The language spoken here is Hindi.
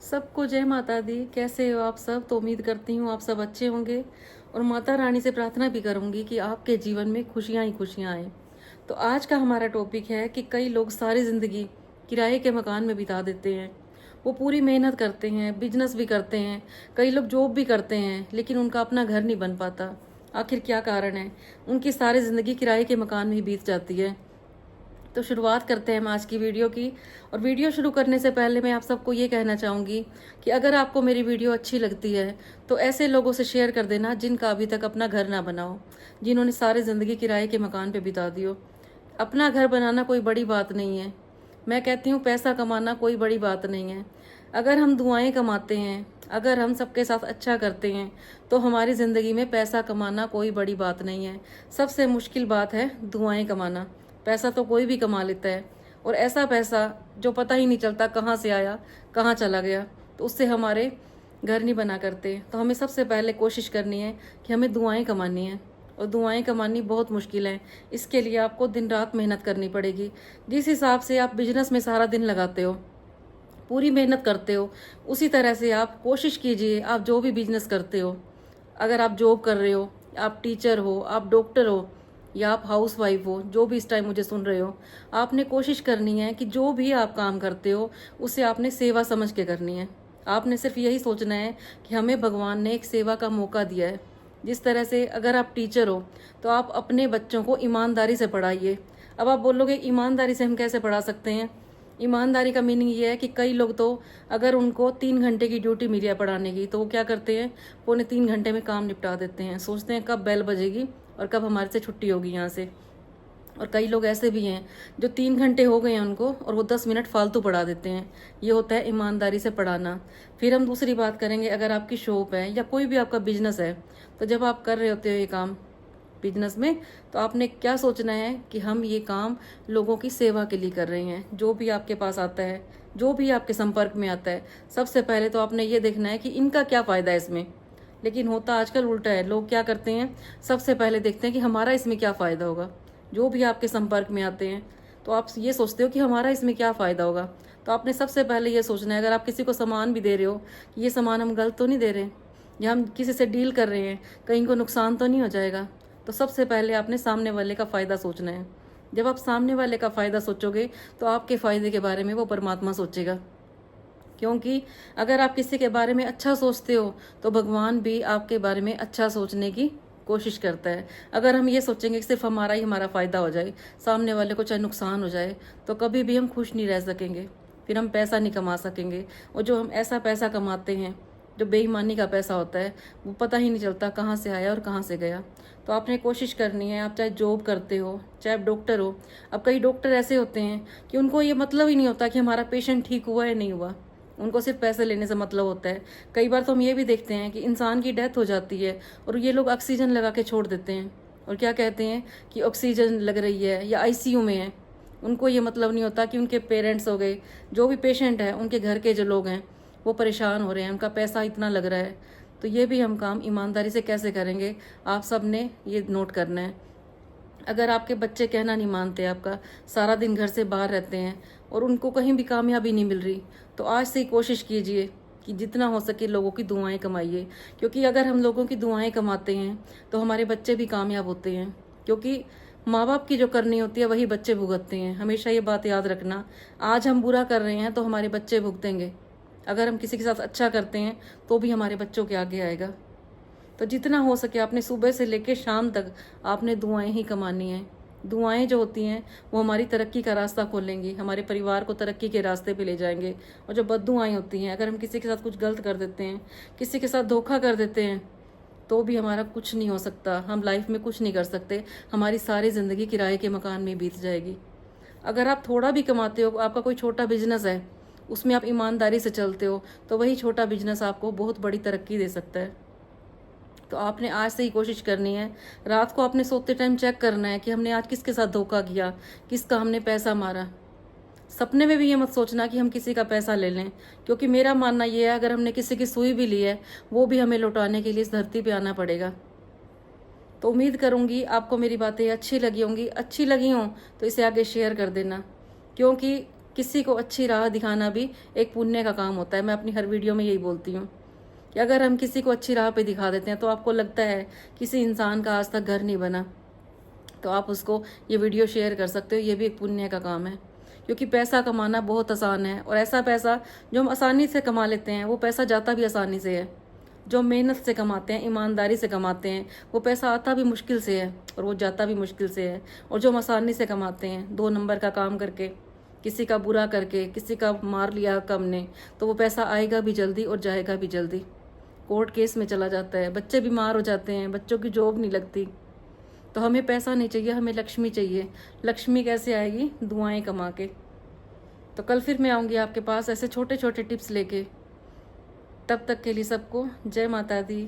सबको जय माता दी। कैसे हो आप सब? तो उम्मीद करती हूँ आप सब अच्छे होंगे और माता रानी से प्रार्थना भी करूँगी कि आपके जीवन में खुशियाँ ही खुशियाँ आए। तो आज का हमारा टॉपिक है कि कई लोग सारी ज़िंदगी किराए के मकान में बिता देते हैं। वो पूरी मेहनत करते हैं, बिजनेस भी करते हैं, कई लोग जॉब भी करते हैं, लेकिन उनका अपना घर नहीं बन पाता। आखिर क्या कारण है? उनकी सारी ज़िंदगी किराए के मकान में ही बीत जाती है। तो शुरुआत करते हैं हम आज की वीडियो की। और वीडियो शुरू करने से पहले मैं आप सबको ये कहना चाहूँगी कि अगर आपको मेरी वीडियो अच्छी लगती है तो ऐसे लोगों से शेयर कर देना जिनका अभी तक अपना घर ना बना हो, जिन्होंने सारी ज़िंदगी किराए के मकान पे बिता दी हो। अपना घर बनाना कोई बड़ी बात नहीं है। मैं कहती हूँ पैसा कमाना कोई बड़ी बात नहीं है। अगर हम दुआएं कमाते हैं, अगर हम सबके साथ अच्छा करते हैं, तो हमारी ज़िंदगी में पैसा कमाना कोई बड़ी बात नहीं है। सबसे मुश्किल बात है दुआएं कमाना। पैसा तो कोई भी कमा लेता है, और ऐसा पैसा जो पता ही नहीं चलता कहाँ से आया कहाँ चला गया, तो उससे हमारे घर नहीं बना करते। तो हमें सबसे पहले कोशिश करनी है कि हमें दुआएं कमानी है, और दुआएं कमानी बहुत मुश्किल है। इसके लिए आपको दिन रात मेहनत करनी पड़ेगी। जिस हिसाब से आप बिजनेस में सारा दिन लगाते हो, पूरी मेहनत करते हो, उसी तरह से आप कोशिश कीजिए। आप जो भी बिजनेस करते हो, अगर आप जॉब कर रहे हो, आप टीचर हो, आप डॉक्टर हो, या आप हाउस वाइफ हो, जो भी इस टाइम मुझे सुन रहे हो, आपने कोशिश करनी है कि जो भी आप काम करते हो उसे आपने सेवा समझ के करनी है। आपने सिर्फ यही सोचना है कि हमें भगवान ने एक सेवा का मौका दिया है। जिस तरह से अगर आप टीचर हो तो आप अपने बच्चों को ईमानदारी से पढ़ाइए। अब आप बोलोगे ईमानदारी से हम कैसे पढ़ा सकते हैं? ईमानदारी का मीनिंग ये है कि कई लोग तो अगर उनको 3 घंटे की ड्यूटी मिली है पढ़ाने की, तो वो क्या करते हैं, पौने 3 घंटे में काम निपटा देते हैं। सोचते हैं कब बेल बजेगी और कब हमारे से छुट्टी होगी यहाँ से। और कई लोग ऐसे भी हैं जो 3 घंटे हो गए हैं उनको और वो 10 मिनट फालतू पढ़ा देते हैं। ये होता है ईमानदारी से पढ़ाना। फिर हम दूसरी बात करेंगे, अगर आपकी शॉप है या कोई भी आपका बिजनेस है, तो जब आप कर रहे होते हो ये काम बिजनेस में, तो आपने क्या सोचना है कि हम ये काम लोगों की सेवा के लिए कर रहे हैं। जो भी आपके पास आता है, जो भी आपके संपर्क में आता है, सबसे पहले तो आपने ये देखना है कि इनका क्या फ़ायदा है इसमें। लेकिन होता आजकल उल्टा है। लोग क्या करते हैं, सबसे पहले देखते हैं कि हमारा इसमें क्या फ़ायदा होगा। जो भी आपके संपर्क में आते हैं, तो आप ये सोचते हो कि हमारा इसमें क्या फ़ायदा होगा। तो आपने सबसे पहले ये सोचना है, अगर आप किसी को सामान भी दे रहे हो, कि ये सामान हम गलत तो नहीं दे रहे, या हम किसी से डील कर रहे हैं, कहीं को नुकसान तो नहीं हो जाएगा। तो सबसे पहले आपने सामने वाले का फ़ायदा सोचना है। जब आप सामने वाले का फ़ायदा सोचोगे तो आपके फ़ायदे के बारे में वो परमात्मा सोचेगा। क्योंकि अगर आप किसी के बारे में अच्छा सोचते हो तो भगवान भी आपके बारे में अच्छा सोचने की कोशिश करता है। अगर हम ये सोचेंगे कि सिर्फ हमारा ही हमारा फ़ायदा हो जाए, सामने वाले को चाहे नुकसान हो जाए, तो कभी भी हम खुश नहीं रह सकेंगे। फिर हम पैसा नहीं कमा सकेंगे। और जो हम ऐसा पैसा कमाते हैं जो बेईमानी का पैसा होता है, वो पता ही नहीं चलता कहाँ से आया और कहाँ से गया। तो आपने कोशिश करनी है, आप चाहे जॉब करते हो, चाहे आप डॉक्टर हो। अब कई डॉक्टर ऐसे होते हैं कि उनको ये मतलब ही नहीं होता कि हमारा पेशेंट ठीक हुआ या नहीं हुआ। उनको सिर्फ पैसे लेने से मतलब होता है। कई बार तो हम ये भी देखते हैं कि इंसान की डेथ हो जाती है और ये लोग ऑक्सीजन लगा के छोड़ देते हैं, और क्या कहते हैं कि ऑक्सीजन लग रही है या आईसीयू में है। उनको ये मतलब नहीं होता कि उनके पेरेंट्स हो गए, जो भी पेशेंट है, उनके घर के जो लोग हैं वो परेशान हो रहे हैं, उनका पैसा इतना लग रहा है। तो ये भी हम काम ईमानदारी से कैसे करेंगे, आप सब ने ये नोट करना है। अगर आपके बच्चे कहना नहीं मानते, आपका सारा दिन घर से बाहर रहते हैं और उनको कहीं भी कामयाबी नहीं मिल रही, तो आज से ही कोशिश कीजिए कि जितना हो सके लोगों की दुआएं कमाइए। क्योंकि अगर हम लोगों की दुआएं कमाते हैं तो हमारे बच्चे भी कामयाब होते हैं। क्योंकि माँ बाप की जो करनी होती है वही बच्चे भुगतते हैं। हमेशा ये बात याद रखना। आज हम बुरा कर रहे हैं तो हमारे बच्चे भुगतेंगे। अगर हम किसी के साथ अच्छा करते हैं तो भी हमारे बच्चों के आगे आएगा। तो जितना हो सके आपने सुबह से लेकर शाम तक आपने दुआएं ही कमानी हैं। दुआएं जो होती हैं वो हमारी तरक्की का रास्ता खोलेंगी, हमारे परिवार को तरक्की के रास्ते पे ले जाएंगे। और जो बद्दुआएं होती हैं, अगर हम किसी के साथ कुछ गलत कर देते हैं, किसी के साथ धोखा कर देते हैं, तो भी हमारा कुछ नहीं हो सकता। हम लाइफ में कुछ नहीं कर सकते। हमारी सारी ज़िंदगी किराए के मकान में बीत जाएगी। अगर आप थोड़ा भी कमाते हो, आपका कोई छोटा बिजनेस है, उसमें आप ईमानदारी से चलते हो, तो वही छोटा बिजनेस आपको बहुत बड़ी तरक्की दे सकता है। तो आपने आज से ही कोशिश करनी है। रात को आपने सोते टाइम चेक करना है कि हमने आज किसके साथ धोखा किया, किसका हमने पैसा मारा। सपने में भी ये मत सोचना कि हम किसी का पैसा ले लें, क्योंकि मेरा मानना ये है, अगर हमने किसी की सुई भी ली है, वो भी हमें लौटाने के लिए इस धरती पे आना पड़ेगा। तो उम्मीद करूँगी आपको मेरी बातें अच्छी लगी होंगी। अच्छी लगी हों तो इसे आगे शेयर कर देना, क्योंकि किसी को अच्छी राह दिखाना भी एक पुण्य का काम होता है। मैं अपनी हर वीडियो में यही बोलती हूँ कि अगर हम किसी को अच्छी राह पे दिखा देते हैं, तो आपको लगता है किसी इंसान का आज तक घर नहीं बना, तो आप उसको ये वीडियो शेयर कर सकते हो। ये भी एक पुण्य का काम है, क्योंकि पैसा कमाना बहुत आसान है, और ऐसा पैसा जो हम आसानी से कमा लेते हैं, वो पैसा जाता भी आसानी से है। जो मेहनत से कमाते हैं, ईमानदारी से कमाते हैं, वो पैसा आता भी मुश्किल से है और वो जाता भी मुश्किल से है। और जो हम आसानी से कमाते हैं, 2 नंबर का काम करके, किसी का बुरा करके, किसी का मार लिया कम ने, तो वो पैसा आएगा भी जल्दी और जाएगा भी जल्दी। कोर्ट केस में चला जाता है, बच्चे बीमार हो जाते हैं, बच्चों की जॉब नहीं लगती। तो हमें पैसा नहीं चाहिए, हमें लक्ष्मी चाहिए। लक्ष्मी कैसे आएगी? दुआएं कमा के। तो कल फिर मैं आऊँगी आपके पास ऐसे छोटे छोटे टिप्स लेके। तब तक के लिए सबको जय माता दी।